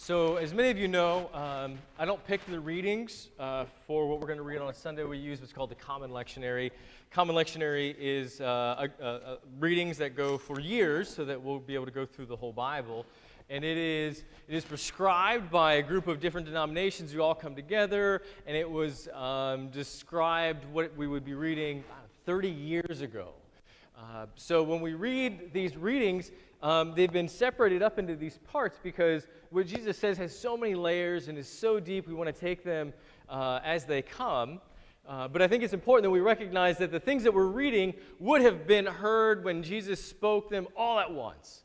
So, as many of you know, I don't pick the readings for what we're going to read on a Sunday. We use what's called the Common Lectionary. Common Lectionary is readings that go for years so that we'll be able to go through the whole Bible. And it is prescribed by a group of different denominations who all come together, and it was described what we would be reading 30 years ago. So when we read these readings, they've been separated up into these parts because what Jesus says has so many layers and is so deep, we want to take them as they come. But I think it's important that we recognize that the things that we're reading would have been heard when Jesus spoke them all at once.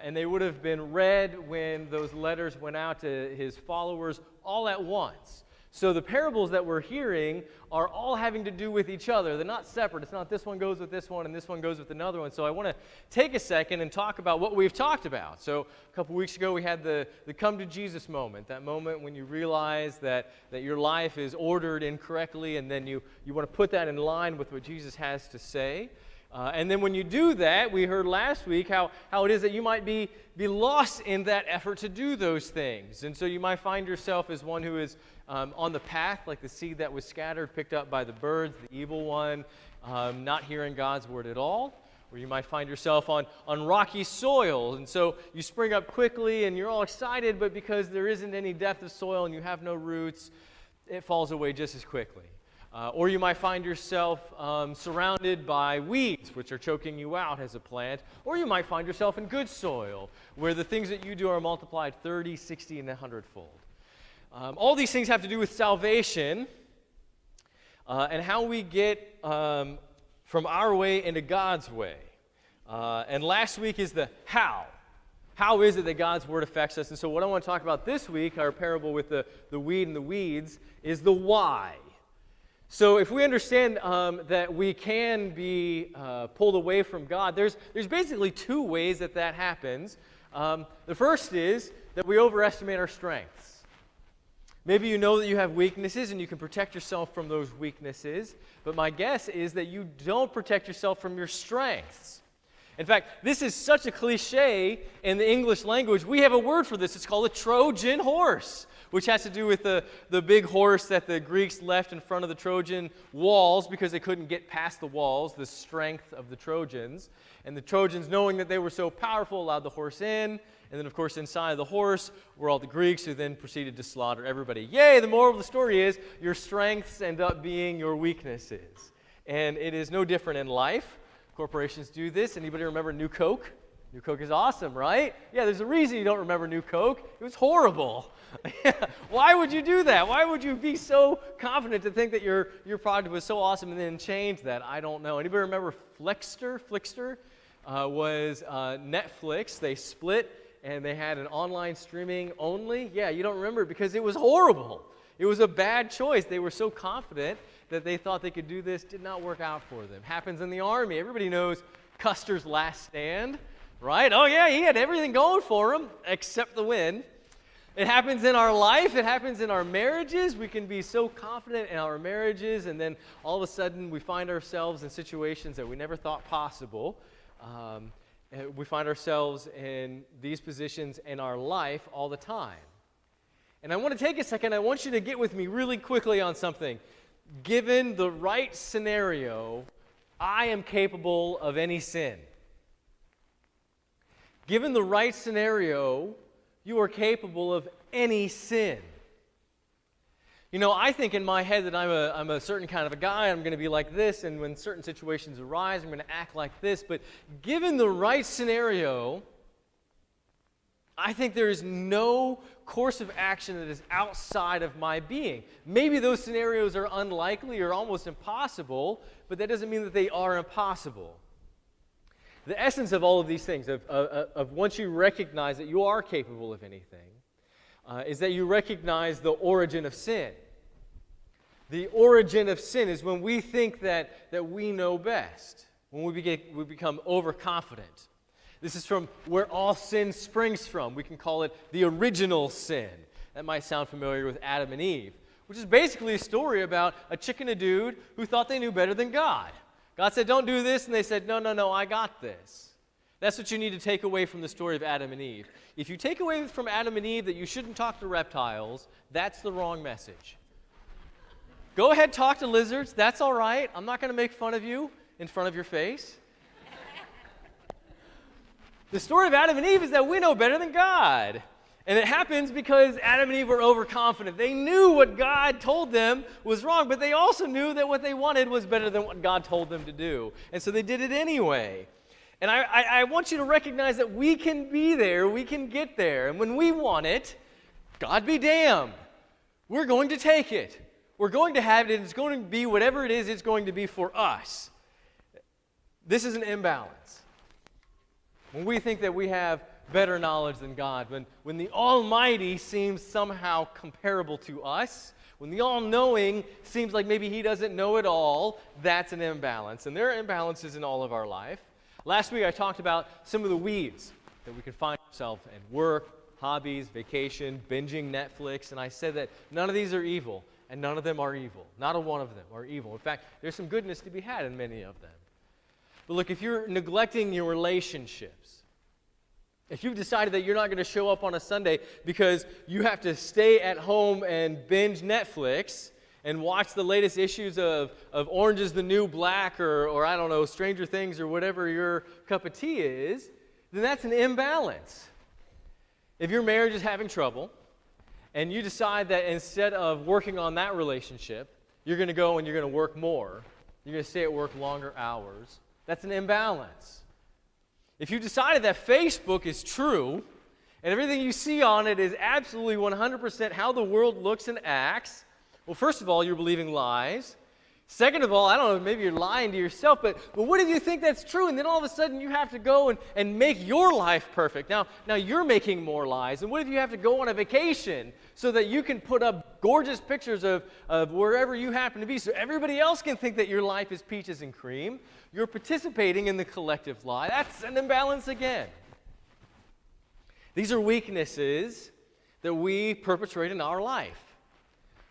And they would have been read when those letters went out to his followers all at once. So the parables that we're hearing are all having to do with each other. They're not separate. It's not this one goes with this one and this one goes with another one. So I want to take a second and talk about what we've talked about. So a couple weeks ago we had the come to Jesus moment, that moment when you realize that your life is ordered incorrectly, and then you want to put that in line with what Jesus has to say. And then when you do that, we heard last week how it is that you might be lost in that effort to do those things. And so you might find yourself as one who is on the path, like the seed that was scattered, picked up by the birds, the evil one, not hearing God's word at all. Or you might find yourself on rocky soil, and so you spring up quickly and you're all excited, but because there isn't any depth of soil and you have no roots, it falls away just as quickly. Or you might find yourself surrounded by weeds, which are choking you out as a plant. Or you might find yourself in good soil, where the things that you do are multiplied 30, 60, and 100-fold. All these things have to do with salvation and how we get from our way into God's way. And last week is the how. How is it that God's word affects us? And so what I want to talk about this week, our parable with the weed and the weeds, is the why. So if we understand that we can be pulled away from God, there's basically two ways that happens. The first is that we overestimate our strengths. Maybe you know that you have weaknesses and you can protect yourself from those weaknesses, but my guess is that you don't protect yourself from your strengths. In fact, this is such a cliche in the English language. We have a word for this. It's called a Trojan horse, which has to do with the big horse that the Greeks left in front of the Trojan walls because they couldn't get past the walls, the strength of the Trojans. And the Trojans, knowing that they were so powerful, allowed the horse in. And then, of course, inside the horse were all the Greeks who then proceeded to slaughter everybody. Yay! The moral of the story is your strengths end up being your weaknesses. And it is no different in life. Corporations do this. Anybody remember New Coke? New Coke is awesome, right? Yeah, there's a reason you don't remember New Coke. It was horrible. Why would you do that? Why would you be so confident to think that your product was so awesome and then change that? I don't know. Anybody remember Flixster? Flixster was Netflix. They split and they had an online streaming only. Yeah, you don't remember it because it was horrible. It was a bad choice. They were so confident that they thought they could do this. Did not work out for them. Happens in the Army. Everybody knows Custer's Last Stand, right? Oh yeah, he had everything going for him except the win. It happens in our life. It happens in our marriages. We can be so confident in our marriages, and then all of a sudden we find ourselves in situations that we never thought possible. We find ourselves in these positions in our life all the time. And I want to take a second. I want you to get with me really quickly on something. Given the right scenario, I am capable of any sin. Given the right scenario, you are capable of any sin. You know, I think in my head that I'm a certain kind of a guy. I'm going to be like this, and when certain situations arise, I'm going to act like this. But given the right scenario, I think there is no course of action that is outside of my being. Maybe those scenarios are unlikely or almost impossible, but that doesn't mean that they are impossible. The essence of all of these things, of once you recognize that you are capable of anything, is that you recognize the origin of sin. The origin of sin is when we think that we know best, when we become overconfident. This is from where all sin springs from. We can call it the original sin. That might sound familiar with Adam and Eve, which is basically a story about a chick and a dude who thought they knew better than God. God said, don't do this, and they said, no, I got this. That's what you need to take away from the story of Adam and Eve. If you take away from Adam and Eve that you shouldn't talk to reptiles, that's the wrong message. Go ahead, talk to lizards. That's all right. I'm not going to make fun of you in front of your face. The story of Adam and Eve is that we know better than God. And it happens because Adam and Eve were overconfident. They knew what God told them was wrong, but they also knew that what they wanted was better than what God told them to do. And so they did it anyway. And I want you to recognize that we can be there, we can get there. And when we want it, God be damned, we're going to take it. We're going to have it, and it's going to be whatever it is it's going to be for us. This is an imbalance. When we think that we have better knowledge than God, when the Almighty seems somehow comparable to us, when the all-knowing seems like maybe He doesn't know it all, that's an imbalance. And there are imbalances in all of our life. Last week I talked about some of the weeds that we can find ourselves in: work, hobbies, vacation, binging Netflix, and I said that none of these are evil, and none of them are evil. Not a one of them are evil. In fact, there's some goodness to be had in many of them. But look, if you're neglecting your relationships, if you've decided that you're not going to show up on a Sunday because you have to stay at home and binge Netflix and watch the latest issues of Orange is the New Black or I don't know, Stranger Things or whatever your cup of tea is, then that's an imbalance. If your marriage is having trouble and you decide that instead of working on that relationship, you're going to go and you're going to work more, you're going to stay at work longer hours, that's an imbalance. If you decided that Facebook is true and everything you see on it is absolutely 100% how the world looks and acts, well, first of all, you're believing lies. Second of all, I don't know, maybe you're lying to yourself, but what if you think that's true? And then all of a sudden you have to go and make your life perfect. Now you're making more lies. And what if you have to go on a vacation so that you can put up gorgeous pictures of wherever you happen to be so everybody else can think that your life is peaches and cream? You're participating in the collective lie. That's an imbalance again. These are weaknesses that we perpetrate in our life.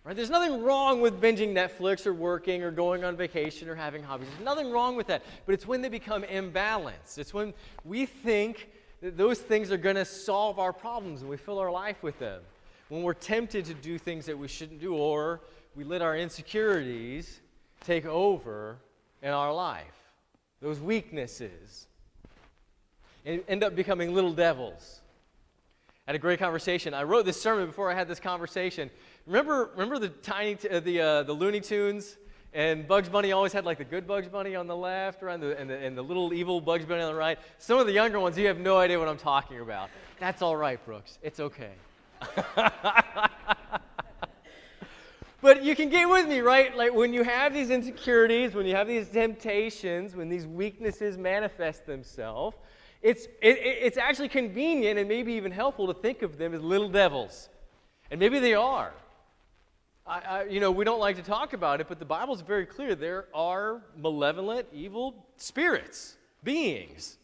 Right? There's nothing wrong with binging Netflix or working or going on vacation or having hobbies. There's nothing wrong with that. But it's when they become imbalanced. It's when we think that those things are going to solve our problems and we fill our life with them. When we're tempted to do things that we shouldn't do, or we let our insecurities take over in our life. Those weaknesses end up becoming little devils. I had a great conversation. I wrote this sermon before I had this conversation. Remember the Looney Tunes? And Bugs Bunny always had like the good Bugs Bunny on the left, and the little evil Bugs Bunny on the right. Some of the younger ones, you have no idea what I'm talking about. That's all right, Brooks. It's okay. But you can get with me, right? Like when you have these insecurities, when you have these temptations, when these weaknesses manifest themselves, it's actually convenient and maybe even helpful to think of them as little devils. And maybe they are. We don't like to talk about it, but the Bible's very clear. There are malevolent, evil spirits, beings.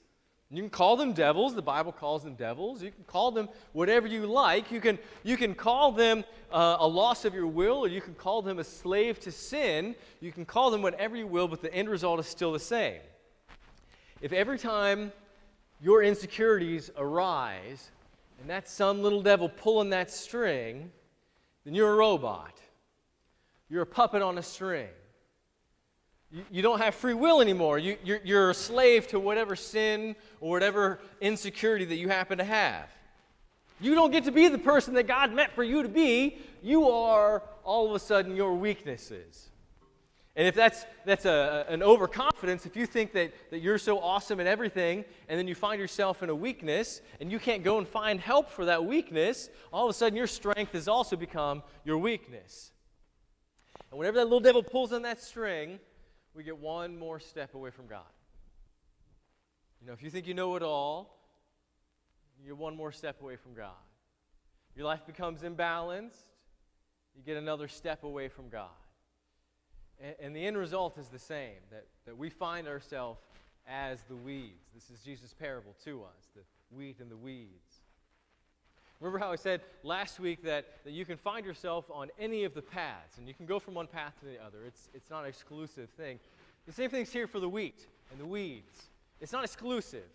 You can call them devils. The Bible calls them devils. You can call them whatever you like. You can call them a loss of your will, or you can call them a slave to sin. You can call them whatever you will, but the end result is still the same. If every time your insecurities arise, and that's some little devil pulling that string, then you're a robot. You're a puppet on a string. You don't have free will anymore. You're a slave to whatever sin or whatever insecurity that you happen to have. You don't get to be the person that God meant for you to be. You are, all of a sudden, your weaknesses. And if that's an overconfidence, if you think that you're so awesome at everything, and then you find yourself in a weakness, and you can't go and find help for that weakness, all of a sudden your strength has also become your weakness. And whenever that little devil pulls on that string, we get one more step away from God. If you think you know it all, you get one more step away from God. Your life becomes imbalanced, you get another step away from God. And the end result is the same, that we find ourselves as the weeds. This is Jesus' parable to us, the wheat and the weeds. Remember how I said last week that you can find yourself on any of the paths, and you can go from one path to the other. It's not an exclusive thing. The same thing's here for the wheat and the weeds. It's not exclusive.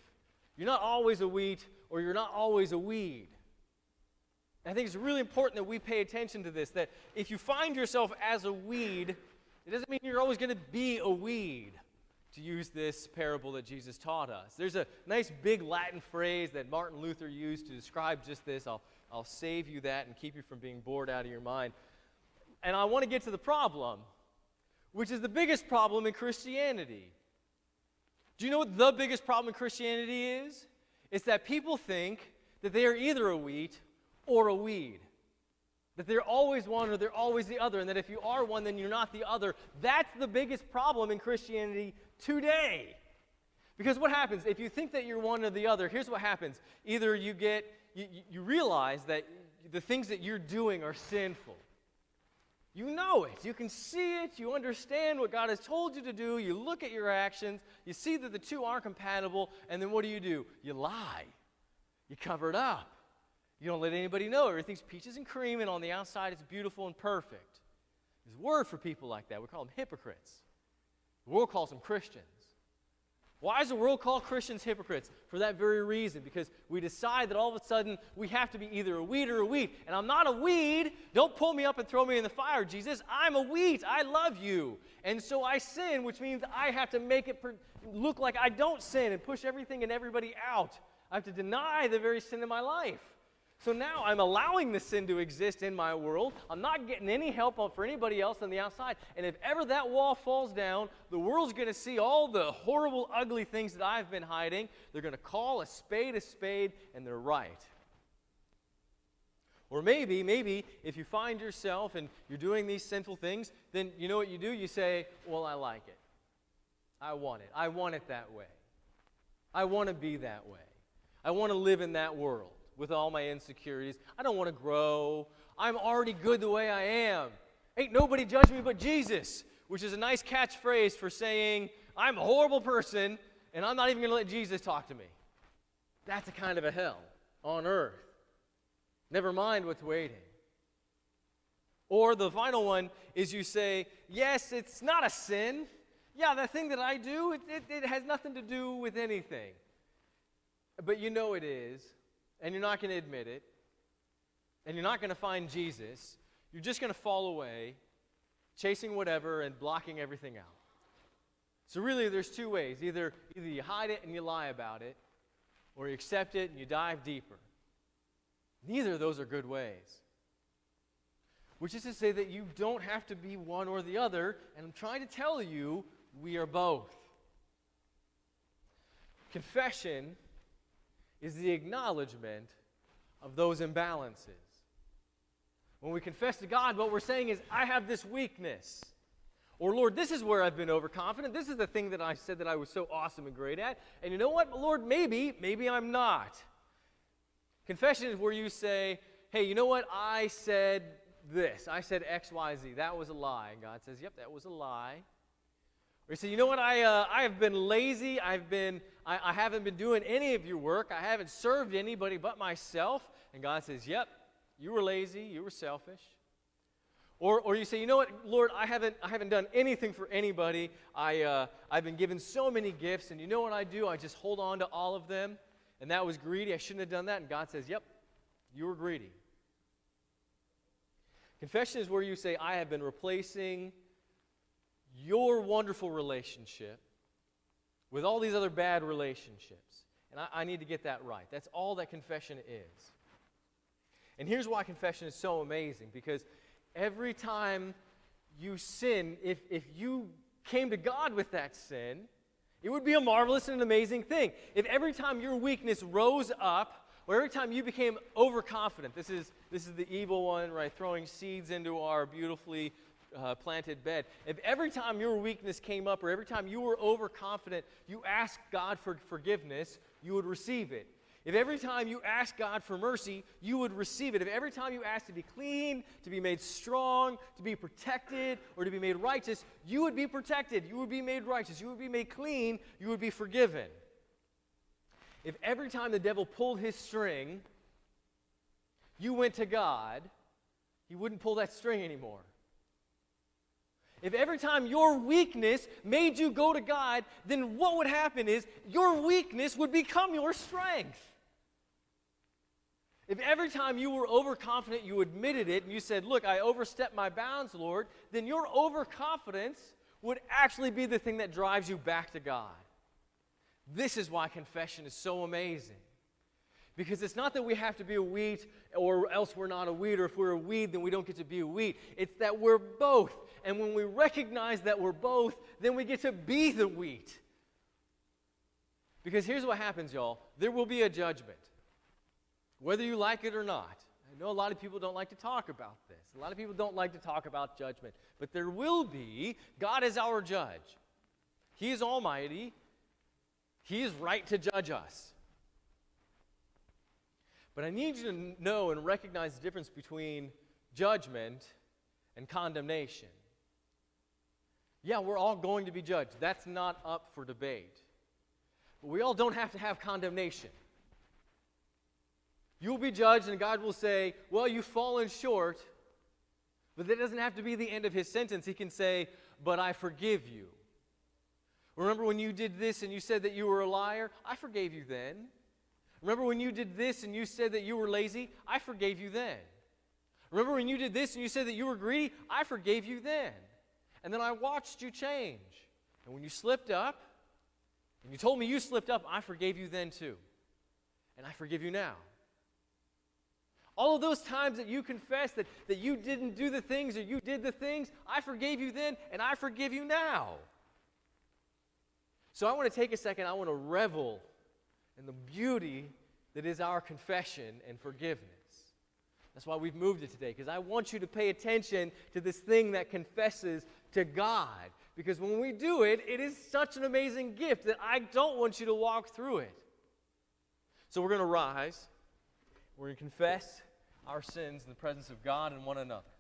You're not always a wheat, or you're not always a weed. And I think it's really important that we pay attention to this, that if you find yourself as a weed, it doesn't mean you're always going to be a weed, to use this parable that Jesus taught us. There's a nice big Latin phrase that Martin Luther used to describe just this. I'll save you that and keep you from being bored out of your mind. And I want to get to the problem, which is the biggest problem in Christianity. Do you know what the biggest problem in Christianity is? It's that people think that they are either a wheat or a weed. That they're always one or they're always the other, and that if you are one, then you're not the other. That's the biggest problem in Christianity today. Because what happens, if you think that you're one or the other, here's what happens. Either you realize that the things that you're doing are sinful. You know it. You can see it. You understand what God has told you to do. You look at your actions. You see that the two aren't compatible. And then what do? You lie. You cover it up. You don't let anybody know. Everything's peaches and cream, and on the outside it's beautiful and perfect. There's a word for people like that. We call them hypocrites. The world calls them Christians. Why does the world call Christians hypocrites? For that very reason, because we decide that all of a sudden we have to be either a weed or a weed. And I'm not a weed. Don't pull me up and throw me in the fire, Jesus. I'm a wheat. I love you. And so I sin, which means I have to make it look like I don't sin and push everything and everybody out. I have to deny the very sin in my life. So now I'm allowing the sin to exist in my world. I'm not getting any help for anybody else on the outside. And if ever that wall falls down, the world's going to see all the horrible, ugly things that I've been hiding. They're going to call a spade, and they're right. Or maybe, if you find yourself and you're doing these sinful things, then you know what you do? You say, well, I like it. I want it. I want it that way. I want to be that way. I want to live in that world. With all my insecurities. I don't want to grow. I'm already good the way I am. Ain't nobody judge me but Jesus, which is a nice catchphrase for saying, I'm a horrible person, and I'm not even going to let Jesus talk to me. That's a kind of a hell on earth. Never mind what's waiting. Or the final one is you say, yes, it's not a sin. Yeah, that thing that I do, it has nothing to do with anything. But you know it is. And you're not going to admit it, and you're not going to find Jesus. You're just going to fall away, chasing whatever and blocking everything out. So really, there's two ways. Either you hide it and you lie about it, or you accept it and you dive deeper. Neither of those are good ways. Which is to say that you don't have to be one or the other, and I'm trying to tell you, we are both. Confession is the acknowledgement of those imbalances. When we confess to God, what we're saying is, I have this weakness. Or, Lord, this is where I've been overconfident. This is the thing that I said that I was so awesome and great at. And you know what, Lord, maybe I'm not. Confession is where you say, hey, you know what, I said this. I said X, Y, Z. That was a lie. And God says, yep, that was a lie. Or you say, you know what, I have been lazy. I haven't been doing any of your work. I haven't served anybody but myself. And God says, yep, you were lazy. You were selfish. Or you say, you know what, Lord, I haven't done anything for anybody. I've been given so many gifts, and you know what I do? I just hold on to all of them. And that was greedy. I shouldn't have done that. And God says, yep, you were greedy. Confession is where you say, I have been replacing your wonderful relationship with all these other bad relationships. And I need to get that right. That's all that confession is. And here's why confession is so amazing. Because every time you sin, if you came to God with that sin, it would be a marvelous and an amazing thing. If every time your weakness rose up, or every time you became overconfident, this is the evil one, right, throwing seeds into our beautifully planted bed. If every time your weakness came up, or every time you were overconfident, you asked God for forgiveness, you would receive it. If every time you asked God for mercy, you would receive it. If every time you asked to be clean, to be made strong, to be protected, or to be made righteous, you would be protected, you would be made righteous, you would be made clean, you would be forgiven. If every time the devil pulled his string, you went to God, he wouldn't pull that string anymore. If every time your weakness made you go to God, then what would happen is your weakness would become your strength. If every time you were overconfident, you admitted it, and you said, look, I overstepped my bounds, Lord, then your overconfidence would actually be the thing that drives you back to God. This is why confession is so amazing. Because it's not that we have to be a wheat or else we're not a wheat, or if we're a weed, then we don't get to be a wheat. It's that we're both. And when we recognize that we're both, then we get to be the wheat. Because here's what happens, y'all. There will be a judgment, whether you like it or not. I know a lot of people don't like to talk about this. A lot of people don't like to talk about judgment. But there will be. God is our judge. He is almighty. He is right to judge us. But I need you to know and recognize the difference between judgment and condemnation. Yeah, we're all going to be judged. That's not up for debate. But we all don't have to have condemnation. You'll be judged and God will say, well, you've fallen short, but that doesn't have to be the end of his sentence. He can say, but I forgive you. Remember when you did this and you said that you were a liar? I forgave you then. Remember when you did this and you said that you were lazy? I forgave you then. Remember when you did this and you said that you were greedy? I forgave you then. And then I watched you change. And when you slipped up, and you told me you slipped up, I forgave you then too. And I forgive you now. All of those times that you confessed that you didn't do the things or you did the things, I forgave you then and I forgive you now. So I want to take a second, I want to revel in the beauty that is our confession and forgiveness. That's why we've moved it today, because I want you to pay attention to this thing that confesses to God. Because when we do it, it is such an amazing gift that I don't want you to walk through it. So we're going to rise. We're going to confess our sins in the presence of God and one another.